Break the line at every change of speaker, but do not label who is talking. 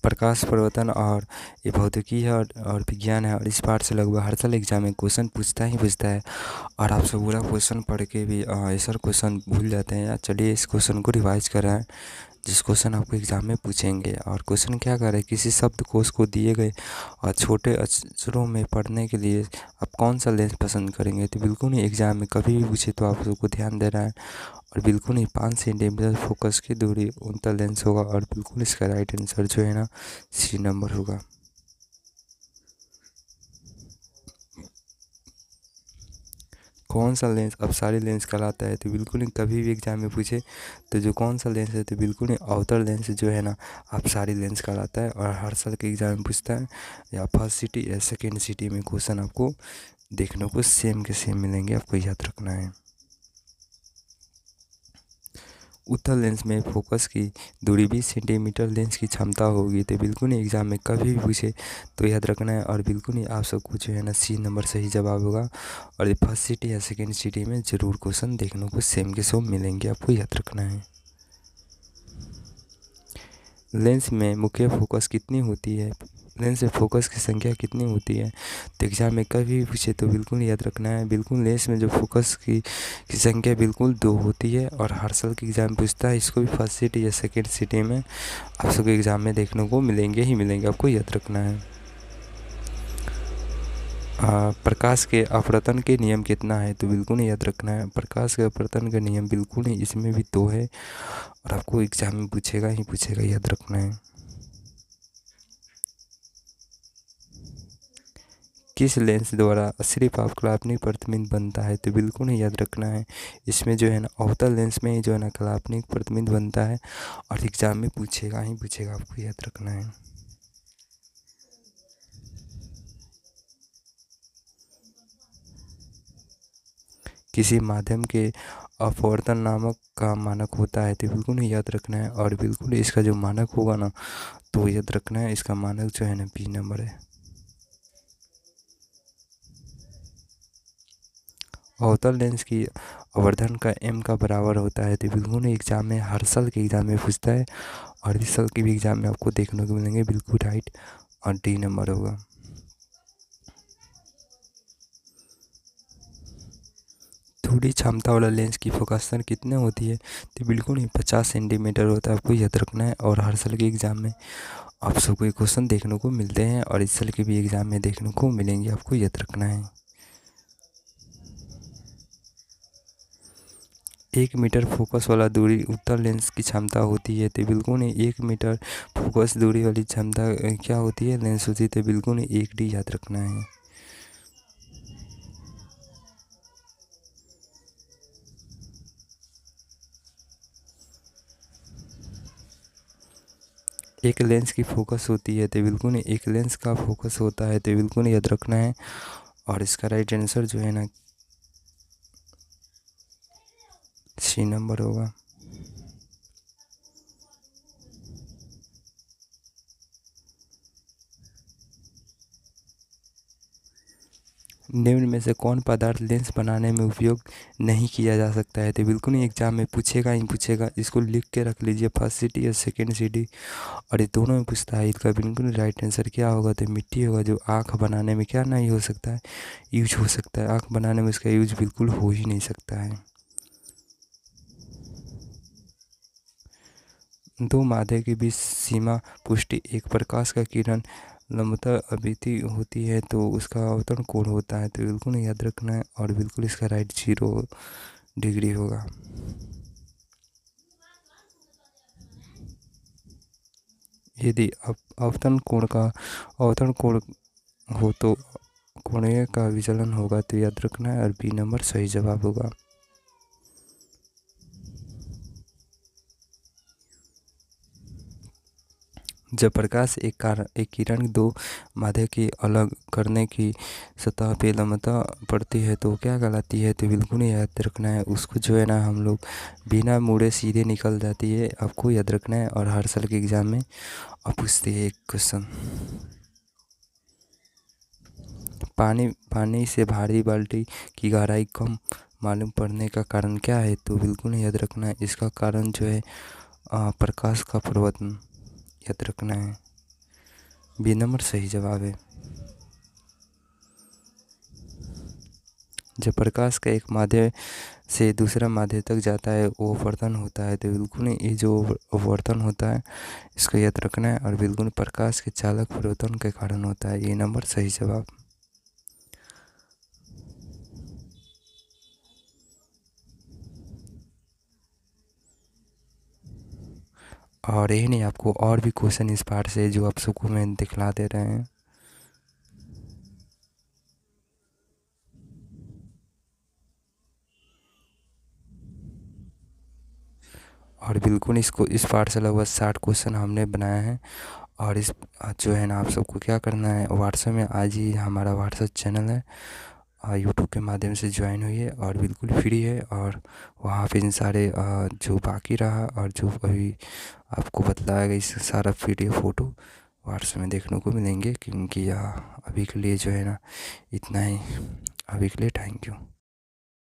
प्रकाश प्रवर्तन और ये भौतिकी है और विज्ञान है, और इस पाठ से लगभग हर साल एग्जाम में क्वेश्चन पूछता ही पूछता है। और आप सब पूरा क्वेश्चन पढ़ के भी ये सर क्वेश्चन भूल जाते हैं। चलिए इस क्वेश्चन को रिवाइज कराएं जिस क्वेश्चन आपको एग्जाम में पूछेंगे। और क्वेश्चन क्या करें, किसी शब्दकोश को दिए गए और छोटे अक्षरों में पढ़ने के लिए आप कौन सा लेंस पसंद करेंगे। तो बिल्कुल ही एग्जाम में कभी भी पूछे तो आप सबको ध्यान देना है। और बिल्कुल ही 5 सेंटीमीटर फोकस की दूरी उनका लेंस होगा। और बिल्कुल इसका राइट आंसर जो है ना सी नंबर होगा। कौन सा लेंस अपसारी लेंस कहलाता है। तो बिल्कुल ही कभी भी एग्जाम में पूछे तो जो कौन सा लेंस है तो बिल्कुल ही आउटर लेंस जो है ना अपसारी लेंस कहलाता है। और हर साल के एग्जाम में पूछता है, या फर्स्ट सिटी या सेकेंड सिटी में क्वेश्चन आपको देखने को सेम के सेम मिलेंगे, आपको याद रखना है। उत्तल लेंस में फोकस की दूरी 20 सेंटीमीटर लेंस की क्षमता होगी। तो बिल्कुल ही एग्जाम में कभी भी पूछे तो याद रखना है। और बिल्कुल ही आप सबको जो है ना सी नंबर सही जवाब होगा। और ये फर्स्ट सिटी या सेकेंड सिटी में ज़रूर क्वेश्चन देखने को सेम के सेम मिलेंगे, आपको याद रखना है। लेंस में मुख्य फोकस कितनी होती है। लेंस में फोकस की संख्या कितनी होती है। तो एग्जाम में कभी भी पूछे तो बिल्कुल याद रखना है। बिल्कुल लेंस में जो फोकस की संख्या बिल्कुल 2 होती है। और हर साल के एग्जाम पूछता है, इसको भी फर्स्ट सिटी या सेकेंड सिटी में आप सबके एग्जाम में देखने को मिलेंगे ही मिलेंगे, आपको याद रखना है। प्रकाश के अपवर्तन के नियम कितना है। तो बिल्कुल ही याद रखना है। प्रकाश के अपवर्तन का नियम बिल्कुल ही इसमें भी 2 है। और आपको एग्जाम में पूछेगा ही पूछेगा, याद रखना है। किस लेंस द्वारा सिर्फ आप काल्पनिक प्रतिबिंब बनता है। तो बिल्कुल ही याद रखना है। इसमें जो है ना अवतल लेंस में ही जो है ना काल्पनिक प्रतिबिंब बनता है। और एग्जाम में पूछेगा ही पूछेगा, आपको याद रखना है। किसी माध्यम के अपवर्तन नामक का मानक होता है। तो बिल्कुल ही याद रखना है। और बिल्कुल इसका जो मानक होगा ना तो याद रखना है, इसका मानक जो है ना बी नंबर है। अवतल लेंस की आवर्धन का m का बराबर होता है। तो बिल्कुल एग्जाम में हर साल के एग्जाम में पूछता है। और इस साल के भी एग्जाम में आपको देखने को मिलेंगे, बिल्कुल राइट और डी नंबर होगा। थोड़ी क्षमता वाला लेंस की फोकसन कितने होती है। तो बिल्कुल ही 50 सेंटीमीटर होता है, आपको याद रखना है। और हर साल के एग्ज़ाम में आप सबको ये क्वेश्चन देखने को मिलते हैं। और इस साल के भी एग्ज़ाम में देखने को मिलेंगे, आपको याद रखना है। 1 मीटर फोकस वाला दूरी उत्तल लेंस की क्षमता होती है। तो बिल्कुल ही 1 मीटर फोकस दूरी वाली क्षमता क्या होती है, लेंस होती है। तो बिल्कुल ही 1D याद रखना है। एक लेंस की फोकस होती है। तो बिल्कुल ही एक लेंस का फोकस होता है। तो बिल्कुल याद रखना है। और इसका राइट आंसर जो है ना सी नंबर होगा। निम्न में से कौन पदार्थ लेंस बनाने में उपयोग नहीं किया जा सकता है। तो बिल्कुल ही एग्जाम में पूछेगा ही पूछेगा, इसको लिख के रख लीजिए, फर्स्ट सिटी या सेकेंड सिटी। और ये दोनों में पूछता है, इसका बिल्कुल राइट आंसर क्या होगा। तो मिट्टी होगा, जो आँख बनाने में क्या नहीं हो सकता है, यूज हो सकता है। आँख बनाने में इसका यूज बिल्कुल हो ही नहीं सकता है। दो मादे के बीच सीमा पुष्टि एक प्रकाश का किरण लंबवत अभिति होती है तो उसका अवतरण कोण होता है। तो बिल्कुल याद रखना है। और बिल्कुल इसका राइट 0 डिग्री होगा। यदि अवतरण कोण हो तो कोणीय का विचलन होगा। तो याद रखना है। और बी नंबर सही जवाब होगा। जब प्रकाश एक किरण दो माध्यम की अलग करने की सतह पे लंबता पड़ती है तो क्या कहलाती है। तो बिल्कुल याद रखना है। उसको जो है ना हम लोग बिना मुड़े सीधे निकल जाती है, आपको याद रखना है। और हर साल के एग्ज़ाम में आप पूछते हैं एक क्वेश्चन, पानी से भारी बाल्टी की गहराई कम मालूम पड़ने का कारण क्या है। तो बिल्कुल याद रखना है। इसका कारण जो है प्रकाश का प्रवर्तन। याद रखना है। बी नंबर सही जवाब है। जब प्रकाश का एक माध्यम से दूसरा माध्यम तक जाता है वो अपवर्तन होता है, तो बिल्कुल ये जो अपवर्तन होता है इसको याद रखना है, और बिल्कुल प्रकाश के चालक परिवर्तन के कारण होता है। ये नंबर सही जवाब। और यही नहीं, आपको और भी क्वेश्चन इस पार्ट से जो आप सबको मैं दिखला दे रहे हैं। और बिल्कुल इसको इस पार्ट से लगभग 60 क्वेश्चन हमने बनाए हैं। और इस जो है ना, आप सबको क्या करना है, व्हाट्सएप में आज ही हमारा व्हाट्सएप चैनल है, यूट्यूब के माध्यम से ज्वाइन हुई है और बिल्कुल फ्री है। और वहाँ पे इन सारे जो बाकी रहा और जो अभी आपको बतलाया गया इस सारा वीडियो फ़ोटो व्हाट्सएप में देखने को मिलेंगे। क्योंकि अभी के लिए जो है ना इतना ही। अभी के लिए थैंक यू।